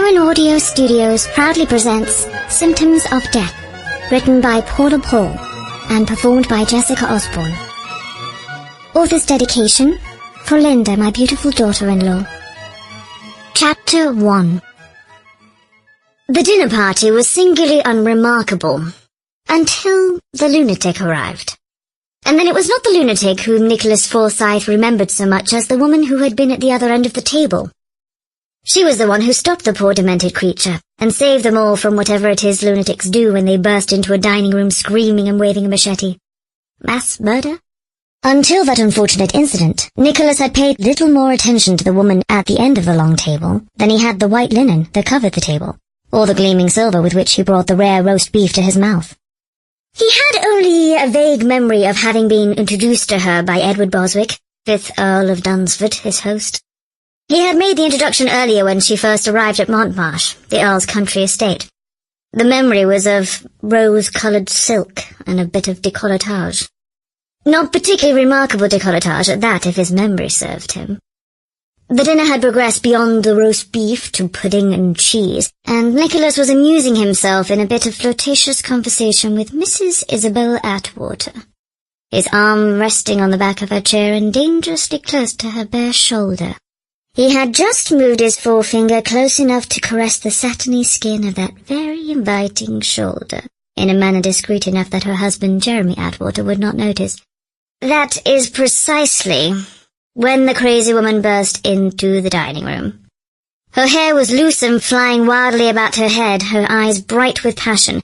Osbourne Audio Studios proudly presents Symptoms of Death, written by Paula and performed by Jessica Osbourne. Author's dedication, for Linda, my beautiful daughter-in-law. Chapter 1. The dinner party was singularly unremarkable, until the lunatic arrived. And then it was not the lunatic whom Nicholas Forsyth remembered so much as the woman who had been at the other end of the table. She was the one who stopped the poor demented creature, and saved them all from whatever it is lunatics do when they burst into a dining room screaming and waving a machete. Mass murder? Until that unfortunate incident, Nicholas had paid little more attention to the woman at the end of the long table than he had the white linen that covered the table, or the gleaming silver with which he brought the rare roast beef to his mouth. He had only a vague memory of having been introduced to her by Edward Boswick, 5th Earl of Dunsford, his host. He had made the introduction earlier when she first arrived at Montmarsh, the Earl's country estate. The memory was of rose-coloured silk and a bit of décolletage. Not particularly remarkable décolletage at that, if his memory served him. The dinner had progressed beyond the roast beef to pudding and cheese, and Nicholas was amusing himself in a bit of flirtatious conversation with Mrs. Isabel Atwater, his arm resting on the back of her chair and dangerously close to her bare shoulder. He had just moved his forefinger close enough to caress the satiny skin of that very inviting shoulder, in a manner discreet enough that her husband Jeremy Atwater would not notice. That is precisely when the crazy woman burst into the dining room. Her hair was loose and flying wildly about her head, her eyes bright with passion.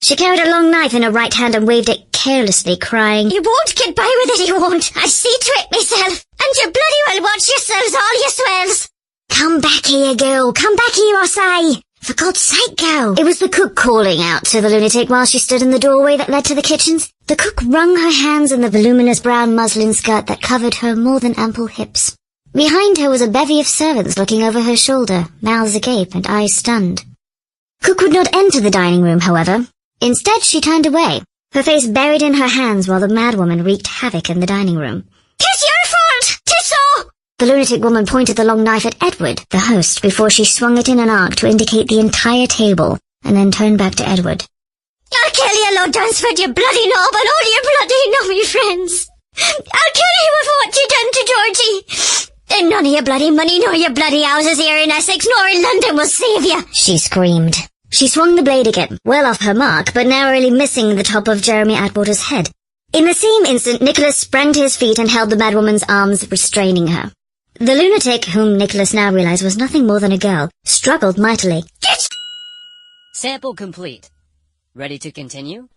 She carried a long knife in her right hand and waved it carelessly, crying, "You won't get by with it, you won't. I see to it myself. And you bloody well watch yourselves, all you swells. Come back here, girl. Come back here, I say. For God's sake, girl." It was the cook calling out to the lunatic while she stood in the doorway that led to the kitchens. The cook wrung her hands in the voluminous brown muslin skirt that covered her more than ample hips. Behind her was a bevy of servants looking over her shoulder, mouths agape and eyes stunned. Cook would not enter the dining room, however. Instead, she turned away, her face buried in her hands while the madwoman wreaked havoc in the dining room. "'Tis your fault! 'Tis so!" The lunatic woman pointed the long knife at Edward, the host, before she swung it in an arc to indicate the entire table, and then turned back to Edward. "I'll kill you, Lord Dunsford, you bloody knob, and all your bloody knobby friends. I'll kill you for what you done to Georgie. And none of your bloody money nor your bloody houses here in Essex nor in London will save you," she screamed. She swung the blade again, well off her mark, but narrowly missing the top of Jeremy Atwater's head. In the same instant, Nicholas sprang to his feet and held the madwoman's arms, restraining her. The lunatic, whom Nicholas now realized was nothing more than a girl, struggled mightily. Sample complete. Ready to continue?